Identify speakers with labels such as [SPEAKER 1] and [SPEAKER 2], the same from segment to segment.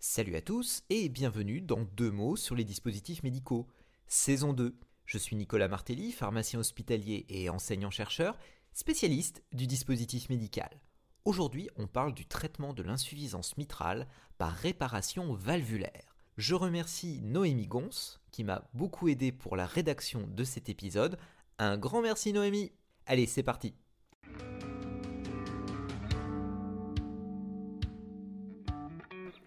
[SPEAKER 1] Salut à tous et bienvenue dans 2 mots sur les dispositifs médicaux, saison 2. Je suis Nicolas Martelly, pharmacien hospitalier et enseignant-chercheur, spécialiste du dispositif médical. Aujourd'hui, on parle du traitement de l'insuffisance mitrale par réparation valvulaire. Je remercie Noémie Gons, qui m'a beaucoup aidé pour la rédaction de cet épisode. Un grand merci Noémie. Allez, c'est parti.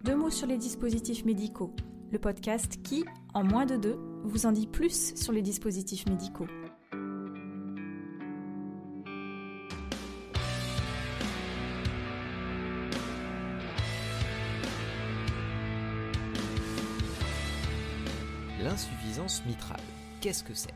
[SPEAKER 2] Deux mots sur les dispositifs médicaux, le podcast qui, en moins de 2, vous en dit plus sur les dispositifs médicaux.
[SPEAKER 1] L'insuffisance mitrale, qu'est-ce que c'est ?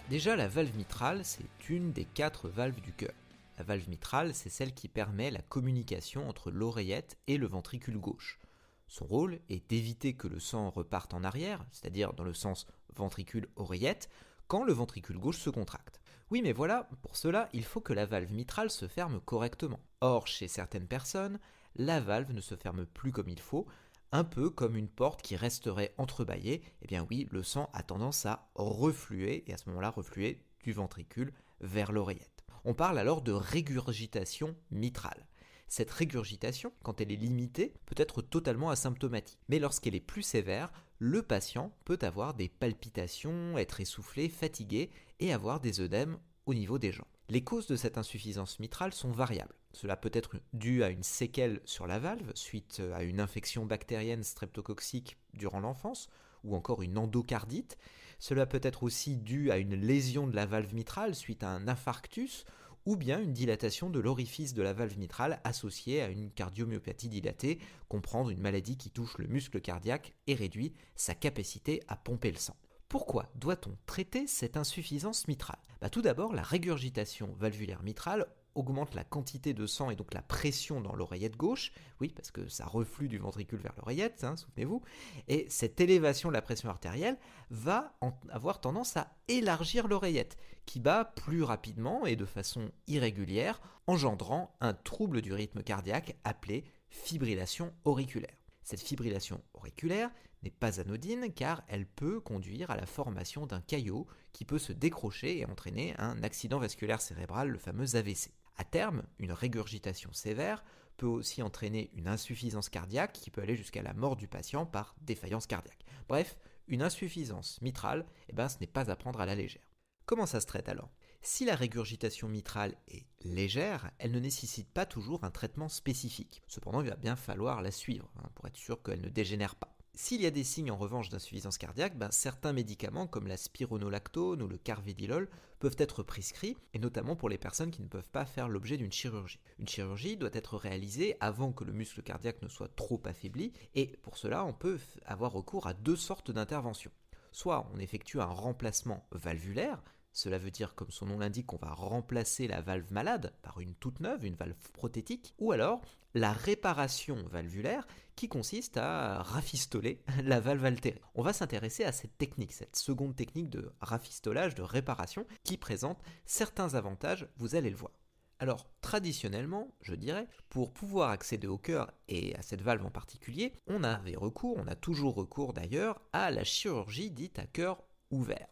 [SPEAKER 1] Déjà, la valve mitrale, c'est une des 4 valves du cœur. La valve mitrale, c'est celle qui permet la communication entre l'oreillette et le ventricule gauche. Son rôle est d'éviter que le sang reparte en arrière, c'est-à-dire dans le sens ventricule-oreillette, quand le ventricule gauche se contracte. Oui, mais voilà, pour cela, il faut que la valve mitrale se ferme correctement. Or, chez certaines personnes, la valve ne se ferme plus comme il faut, un peu comme une porte qui resterait entrebâillée. Eh bien oui, le sang a tendance à refluer, et à ce moment-là, refluer du ventricule vers l'oreillette. On parle alors de régurgitation mitrale. Cette régurgitation, quand elle est limitée, peut être totalement asymptomatique. Mais lorsqu'elle est plus sévère, le patient peut avoir des palpitations, être essoufflé, fatigué et avoir des œdèmes au niveau des jambes. Les causes de cette insuffisance mitrale sont variables. Cela peut être dû à une séquelle sur la valve suite à une infection bactérienne streptococcique durant l'enfance ou encore une endocardite. Cela peut être aussi dû à une lésion de la valve mitrale suite à un infarctus ou bien une dilatation de l'orifice de la valve mitrale associée à une cardiomyopathie dilatée, comprendre une maladie qui touche le muscle cardiaque et réduit sa capacité à pomper le sang. Pourquoi doit-on traiter cette insuffisance mitrale ? Tout d'abord, la régurgitation valvulaire mitrale augmente la quantité de sang et donc la pression dans l'oreillette gauche, oui parce que ça reflue du ventricule vers l'oreillette, souvenez-vous, et cette élévation de la pression artérielle va avoir tendance à élargir l'oreillette, qui bat plus rapidement et de façon irrégulière, engendrant un trouble du rythme cardiaque appelé fibrillation auriculaire. Cette fibrillation auriculaire n'est pas anodine car elle peut conduire à la formation d'un caillot qui peut se décrocher et entraîner un accident vasculaire cérébral, le fameux AVC. À terme, une régurgitation sévère peut aussi entraîner une insuffisance cardiaque qui peut aller jusqu'à la mort du patient par défaillance cardiaque. Bref, une insuffisance mitrale, ce n'est pas à prendre à la légère. Comment ça se traite alors ? Si la régurgitation mitrale est légère, elle ne nécessite pas toujours un traitement spécifique. Cependant, il va bien falloir la suivre pour être sûr qu'elle ne dégénère pas. S'il y a des signes en revanche d'insuffisance cardiaque, certains médicaments comme la spironolactone ou le carvedilol peuvent être prescrits, et notamment pour les personnes qui ne peuvent pas faire l'objet d'une chirurgie. Une chirurgie doit être réalisée avant que le muscle cardiaque ne soit trop affaibli, et pour cela on peut avoir recours à 2 sortes d'interventions. Soit on effectue un remplacement valvulaire, cela veut dire, comme son nom l'indique, qu'on va remplacer la valve malade par une toute neuve, une valve prothétique, ou alors la réparation valvulaire qui consiste à rafistoler la valve altérée. On va s'intéresser à cette technique, cette seconde technique de rafistolage, de réparation, qui présente certains avantages, vous allez le voir. Alors, traditionnellement, je dirais, pour pouvoir accéder au cœur et à cette valve en particulier, on a toujours recours d'ailleurs à la chirurgie dite à cœur ouvert.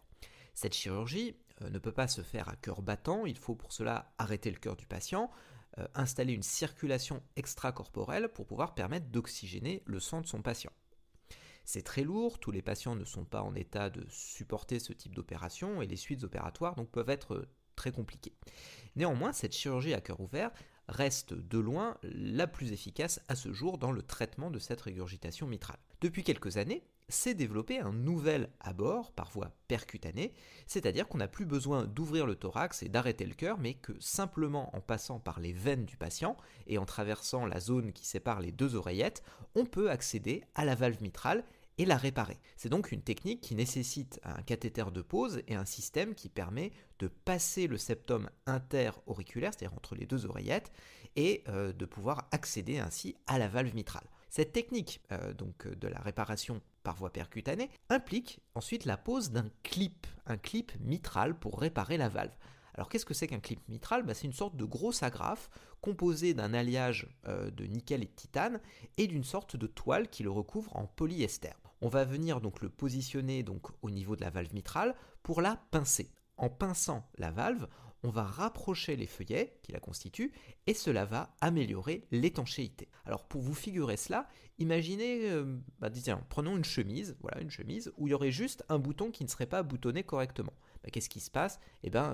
[SPEAKER 1] Cette chirurgie ne peut pas se faire à cœur battant, il faut pour cela arrêter le cœur du patient, installer une circulation extracorporelle pour pouvoir permettre d'oxygéner le sang de son patient. C'est très lourd, tous les patients ne sont pas en état de supporter ce type d'opération et les suites opératoires donc peuvent être très compliquées. Néanmoins, cette chirurgie à cœur ouvert reste de loin la plus efficace à ce jour dans le traitement de cette régurgitation mitrale. Depuis quelques années, s'est développé un nouvel abord par voie percutanée, c'est-à-dire qu'on n'a plus besoin d'ouvrir le thorax et d'arrêter le cœur, mais que simplement en passant par les veines du patient et en traversant la zone qui sépare les 2 oreillettes, on peut accéder à la valve mitrale et la réparer. C'est donc une technique qui nécessite un cathéter de pose et un système qui permet de passer le septum interauriculaire, c'est-à-dire entre les 2 oreillettes, et de pouvoir accéder ainsi à la valve mitrale. Cette technique de la réparation par voie percutanée implique ensuite la pose d'un clip, un clip mitral pour réparer la valve. Alors qu'est-ce que c'est qu'un clip mitral ? C'est une sorte de grosse agrafe composée d'un alliage de nickel et de titane et d'une sorte de toile qui le recouvre en polyester. On va venir donc le positionner donc au niveau de la valve mitrale pour la pincer. En pinçant la valve, on va rapprocher les feuillets qui la constituent et cela va améliorer l'étanchéité. Alors pour vous figurer cela, imaginez, prenons une chemise où il y aurait juste un bouton qui ne serait pas boutonné correctement. Qu'est-ce qui se passe ?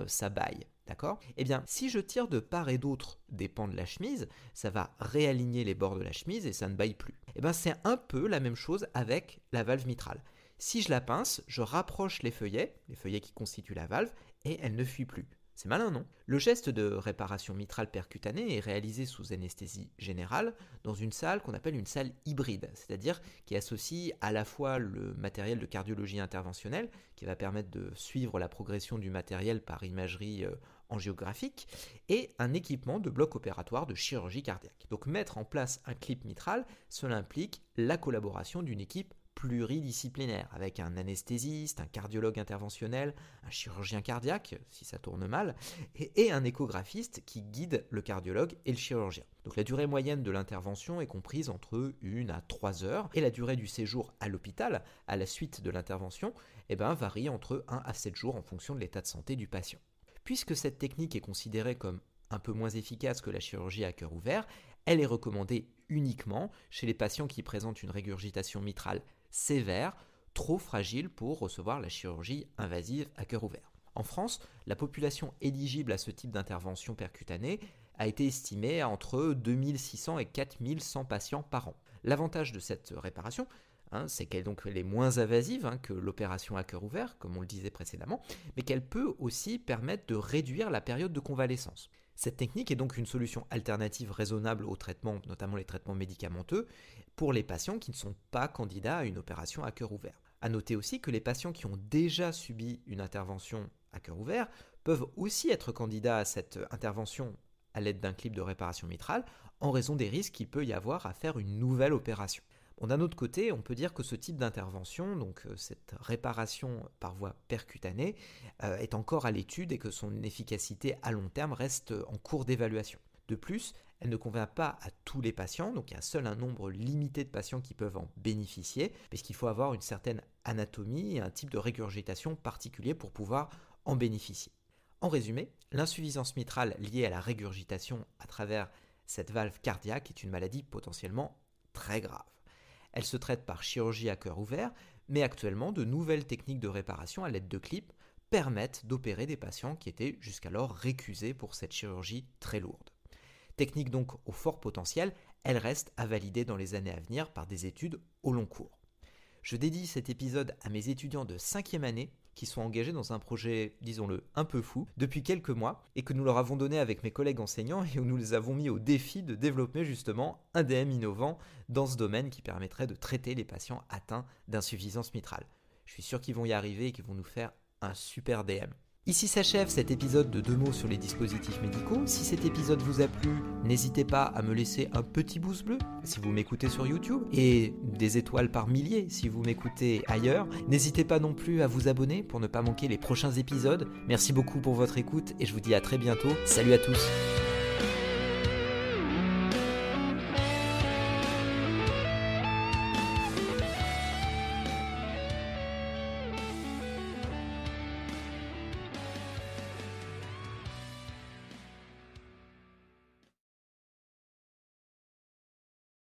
[SPEAKER 1] Ça baille, d'accord ? Si je tire de part et d'autre des pans de la chemise, ça va réaligner les bords de la chemise et ça ne baille plus. C'est un peu la même chose avec la valve mitrale. Si je la pince, je rapproche les feuillets qui constituent la valve, et elle ne fuit plus. C'est malin, non ? Le geste de réparation mitrale percutanée est réalisé sous anesthésie générale dans une salle qu'on appelle une salle hybride, c'est-à-dire qui associe à la fois le matériel de cardiologie interventionnelle, qui va permettre de suivre la progression du matériel par imagerie angiographique, et un équipement de bloc opératoire de chirurgie cardiaque. Donc mettre en place un clip mitral, cela implique la collaboration d'une équipe pluridisciplinaire, avec un anesthésiste, un cardiologue interventionnel, un chirurgien cardiaque, si ça tourne mal, et un échographiste qui guide le cardiologue et le chirurgien. Donc la durée moyenne de l'intervention est comprise entre 1 à 3 heures, et la durée du séjour à l'hôpital, à la suite de l'intervention, varie entre 1 à 7 jours en fonction de l'état de santé du patient. Puisque cette technique est considérée comme un peu moins efficace que la chirurgie à cœur ouvert, elle est recommandée uniquement chez les patients qui présentent une régurgitation mitrale sévère, trop fragile pour recevoir la chirurgie invasive à cœur ouvert. En France, la population éligible à ce type d'intervention percutanée a été estimée à entre 2600 et 4100 patients par an. L'avantage de cette réparation, c'est qu'elle est moins invasive que l'opération à cœur ouvert, comme on le disait précédemment, mais qu'elle peut aussi permettre de réduire la période de convalescence. Cette technique est donc une solution alternative raisonnable aux traitements, notamment les traitements médicamenteux, pour les patients qui ne sont pas candidats à une opération à cœur ouvert. A noter aussi que les patients qui ont déjà subi une intervention à cœur ouvert peuvent aussi être candidats à cette intervention à l'aide d'un clip de réparation mitrale en raison des risques qu'il peut y avoir à faire une nouvelle opération. D'un autre côté, on peut dire que ce type d'intervention, donc cette réparation par voie percutanée, est encore à l'étude et que son efficacité à long terme reste en cours d'évaluation. De plus, elle ne convient pas à tous les patients, donc il y a seul un nombre limité de patients qui peuvent en bénéficier, puisqu'il faut avoir une certaine anatomie et un type de régurgitation particulier pour pouvoir en bénéficier. En résumé, l'insuffisance mitrale liée à la régurgitation à travers cette valve cardiaque est une maladie potentiellement très grave. Elle se traite par chirurgie à cœur ouvert, mais actuellement, de nouvelles techniques de réparation à l'aide de clips permettent d'opérer des patients qui étaient jusqu'alors récusés pour cette chirurgie très lourde. Technique donc au fort potentiel, elle reste à valider dans les années à venir par des études au long cours. Je dédie cet épisode à mes étudiants de 5e année qui sont engagés dans un projet, disons-le, un peu fou, depuis quelques mois, et que nous leur avons donné avec mes collègues enseignants et où nous les avons mis au défi de développer justement un DM innovant dans ce domaine qui permettrait de traiter les patients atteints d'insuffisance mitrale. Je suis sûr qu'ils vont y arriver et qu'ils vont nous faire un super DM. Ici s'achève cet épisode de 2 mots sur les dispositifs médicaux. Si cet épisode vous a plu, n'hésitez pas à me laisser un petit pouce bleu si vous m'écoutez sur YouTube et des étoiles par milliers si vous m'écoutez ailleurs. N'hésitez pas non plus à vous abonner pour ne pas manquer les prochains épisodes. Merci beaucoup pour votre écoute et je vous dis à très bientôt. Salut à tous.